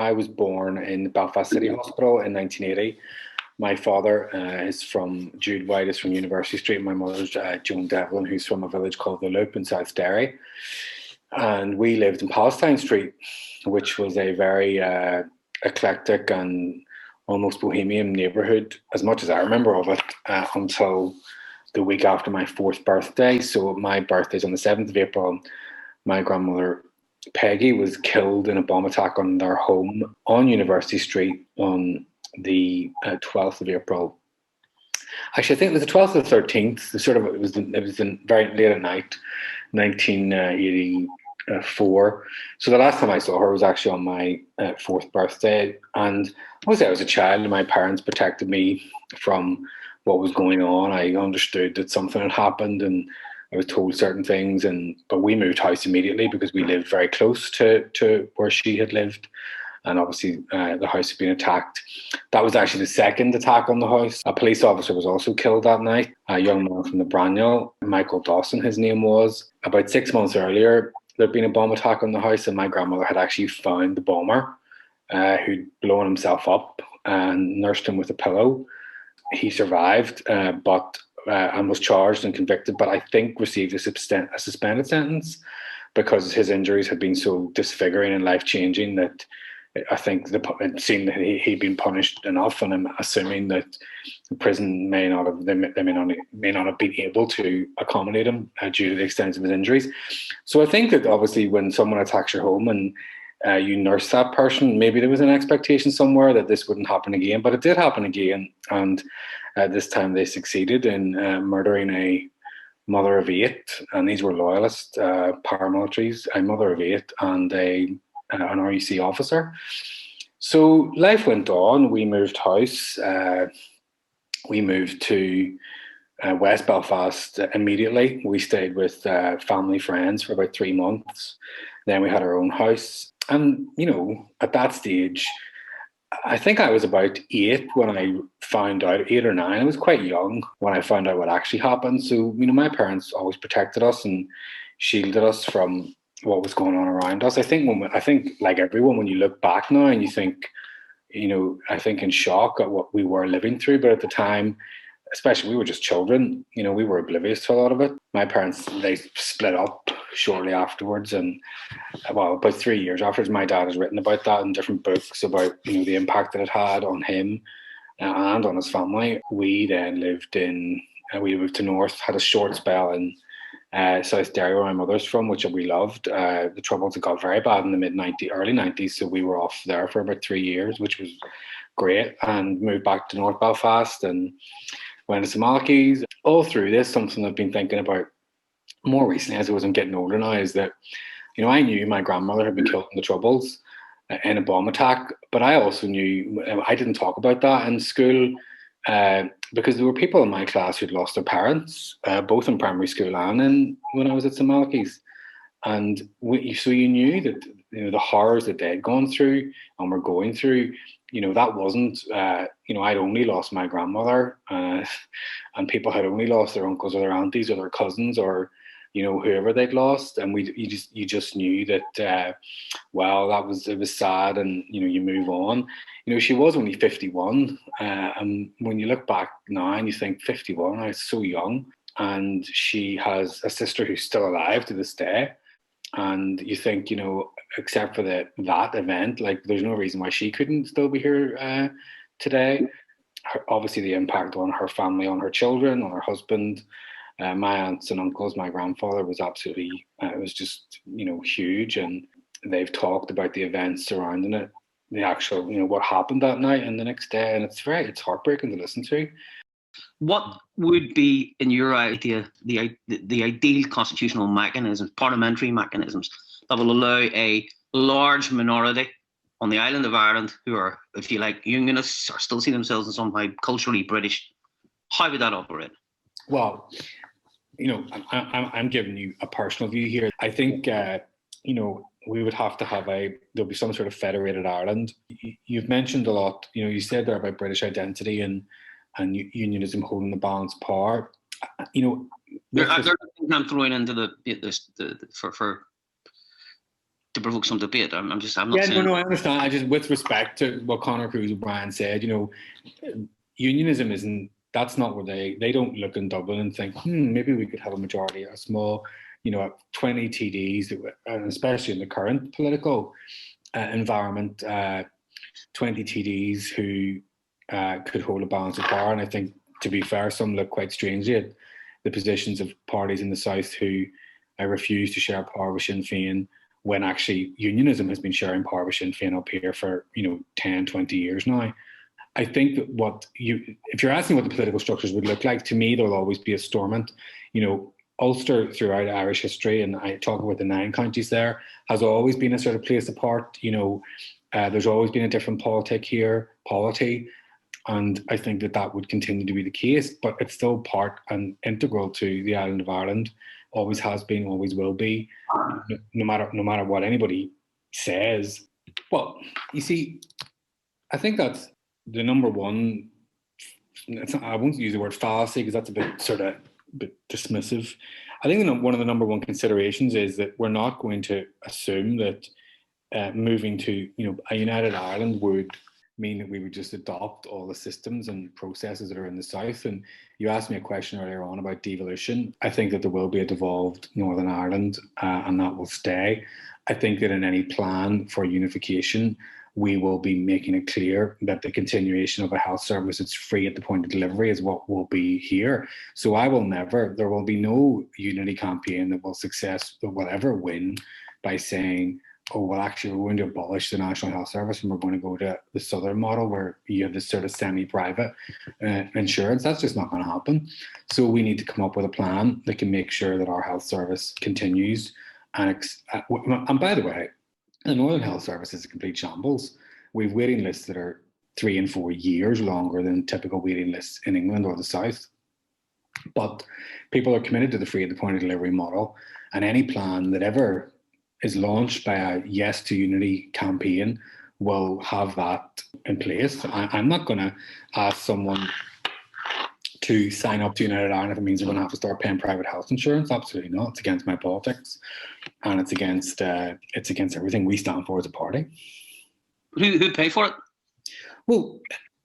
I was born in Belfast City Hospital in 1980. My father is from Jude Whyte, is from University Street. And my mother's Joan Devlin, who's from a village called The Loop in South Derry. And we lived in Palestine Street, which was a very eclectic and almost bohemian neighbourhood, as much as I remember of it, until the week after my 4th birthday. So my birthday's on the 7th of April. My grandmother Peggy was killed in a bomb attack on their home on University Street on the 12th of April. Actually, I think it was the 12th or the 13th. It was very late at night, 1984. So the last time I saw her was actually on my 4th birthday. And obviously I was a child and my parents protected me from what was going on. I understood that something had happened and I was told certain things, but we moved house immediately because we lived very close to where she had lived. And obviously the house had been attacked. That was actually the second attack on the house. A police officer was also killed that night, a young man from the Braniel, Michael Dawson, his name was. About 6 months earlier, there'd been a bomb attack on the house and my grandmother had actually found the bomber who'd blown himself up and nursed him with a pillow. He survived, and was charged and convicted, but I think received a suspended sentence because his injuries had been so disfiguring and life-changing that I think it seemed that he'd been punished enough, and I'm assuming that the prison may not have been able to accommodate him due to the extent of his injuries. So I think that obviously when someone attacks your home and you nurse that person, maybe there was an expectation somewhere that this wouldn't happen again, but it did happen again, and this time they succeeded in murdering a mother of 8, and these were loyalist paramilitaries, a mother of 8 and an RUC officer. So life went on. We moved house. We moved to West Belfast immediately. We stayed with family friends for about 3 months. Then we had our own house. And, at that stage, I think I was about 8 when I found out, 8 or 9. I was quite young when I found out what actually happened. So, my parents always protected us and shielded us from what was going on around us. I think like everyone, when you look back now and you think, I think in shock at what we were living through. But at the time, especially we were just children, we were oblivious to a lot of it. My parents, they split up shortly afterwards, and about 3 years afterwards, my dad has written about that in different books about the impact that it had on him and on his family. We then we moved to North, had a short spell in South Derry, where my mother's from, which we loved. The Troubles had got very bad in the early 90s, so we were off there for about 3 years, which was great, and moved back to North Belfast and went to Malachy's. All through this, something I've been thinking about more recently as I was getting older now is that, I knew my grandmother had been killed in the Troubles in a bomb attack, but I also knew, I didn't talk about that in school because there were people in my class who'd lost their parents, both in primary school and when I was at St Malachy's. And so you knew that the horrors that they'd gone through and were going through, that wasn't, I'd only lost my grandmother and people had only lost their uncles or their aunties or their cousins or, whoever they'd lost. And you just knew that, it was sad and, you move on. She was only 51. And when you look back now and you think 51, I was so young. And she has a sister who's still alive to this day. And you think, except for that event, like there's no reason why she couldn't still be here today. Obviously, the impact on her family, on her children, on her husband, my aunts and uncles, my grandfather was absolutely, it was just, huge. And they've talked about the events surrounding it, the actual, what happened that night and the next day. And it's heartbreaking to listen to. What would be, in your idea, the ideal constitutional mechanisms, parliamentary mechanisms, that will allow a large minority on the island of Ireland who are, if you like, unionists or still see themselves as somehow culturally British? How would that operate? Well, I'm giving you a personal view here. I think, we would have to have there'll be some sort of federated Ireland. You've mentioned a lot, you said there about British identity and unionism holding the balance of power. I'm throwing into for to provoke some debate. I'm not Yeah, saying. no, I understand. I just, with respect to what Conor Cruise O'Brien said, unionism that's not where they don't look in Dublin and think, maybe we could have a majority, a small, 20 TDs, and especially in the current political environment, 20 TDs who could hold a balance of power. And I think, to be fair, some look quite strangely at the positions of parties in the South who refuse to share power with Sinn Féin, when actually unionism has been sharing power with Sinn Féin up here for 10, 20 years now. I think that if you're asking what the political structures would look like, to me there'll always be a Stormont. Ulster throughout Irish history, and I talk about the 9 counties there, has always been a sort of place apart. There's always been a different polity, and I think that would continue to be the case. But it's still part and integral to the island of Ireland. Always has been, always will be, no matter what anybody says. Well, you see, I think that's the number one. I won't use the word fallacy because that's a bit dismissive. I think one of the number one considerations is that we're not going to assume that moving to a united Ireland would mean that we would just adopt all the systems and processes that are in the South. And you asked me a question earlier on about devolution. I think that there will be a devolved Northern Ireland, and that will stay. I think that in any plan for unification, we will be making it clear that the continuation of a health service that's free at the point of delivery is what will be here. So there will be no unity campaign that will ever win by saying, oh, well, actually, we're going to abolish the National Health Service and we're going to go to the Southern model where you have this sort of semi-private insurance. That's just not going to happen. So we need to come up with a plan that can make sure that our health service continues. And by the way, the Northern Health Service is a complete shambles. We have waiting lists that are 3 and 4 years longer than typical waiting lists in England or the South. But people are committed to the free at the point of delivery model, and any plan that ever is launched by a Yes to Unity campaign will have that in place. I'm not going to ask someone to sign up to United Ireland if it means they're going to have to start paying private health insurance. Absolutely not. It's against my politics, and it's against everything we stand for as a party. Who'd pay for it? Well,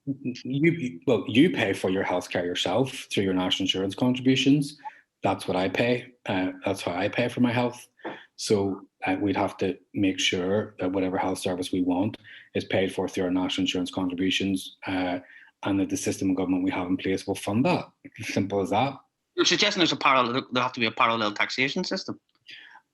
you pay for your healthcare yourself through your national insurance contributions. That's what I pay. That's how I pay for my health. So we'd have to make sure that whatever health service we want is paid for through our national insurance contributions, and that the system of government we have in place will fund that. Simple as that. You're suggesting there have to be a parallel taxation system?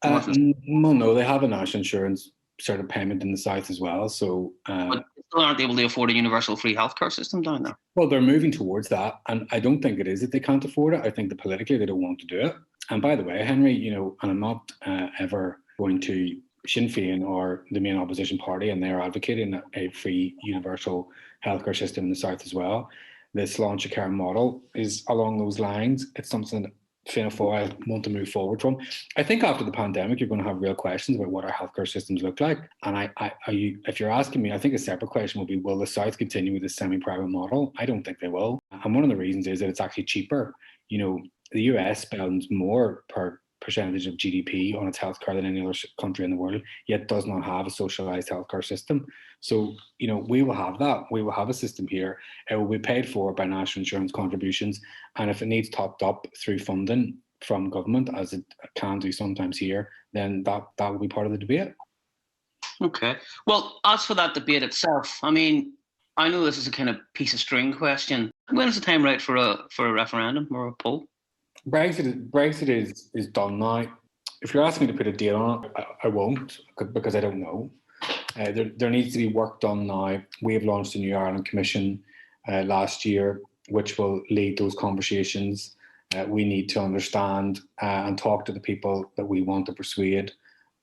Well, no, they have a national insurance sort of payment in the South as well. So, but still aren't able to afford a universal free healthcare system down there. Well, they're moving towards that, and I don't think it is that they can't afford it. I think that politically they don't want to do it. And by the way, Henry, and I'm not ever going to Sinn Féin or the main opposition party, and they're advocating a free universal healthcare system in the South as well. This Launch a Care model is along those lines. It's something that Fianna Fáil want to move forward from. I think after the pandemic, you're going to have real questions about what our healthcare systems look like. And if you're asking me, I think a separate question will be, will the South continue with this semi-private model? I don't think they will. And one of the reasons is that it's actually cheaper. The US spends more per percentage of GDP on its healthcare than any other country in the world, yet does not have a socialised healthcare system. So, we will have that. We will have a system here. It will be paid for by national insurance contributions. And if it needs topped up through funding from government, as it can do sometimes here, then that will be part of the debate. Okay. Well, as for that debate itself, I mean, I know this is a kind of piece of string question. When is the time right for a referendum or a poll? Brexit is done now. If you're asking me to put a date on it, I won't, because I don't know. There needs to be work done now. We have launched a new Ireland Commission last year, which will lead those conversations. We need to understand and talk to the people that we want to persuade.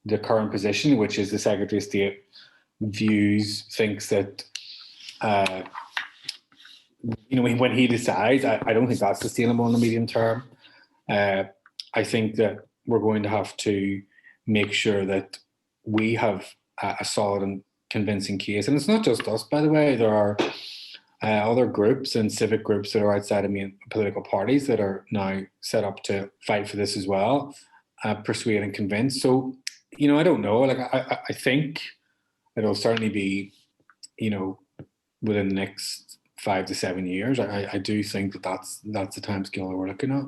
The current position, which is the Secretary of State thinks that when he decides, I don't think that's sustainable in the medium term. I think that we're going to have to make sure that we have a solid and convincing case. And it's not just us, by the way. There are other groups and civic groups that are outside of main political parties that are now set up to fight for this as well, persuade and convince. So, I don't know. Like I think it'll certainly be, within the next 5 to 7 years. I do think that's the time scale that we're looking at.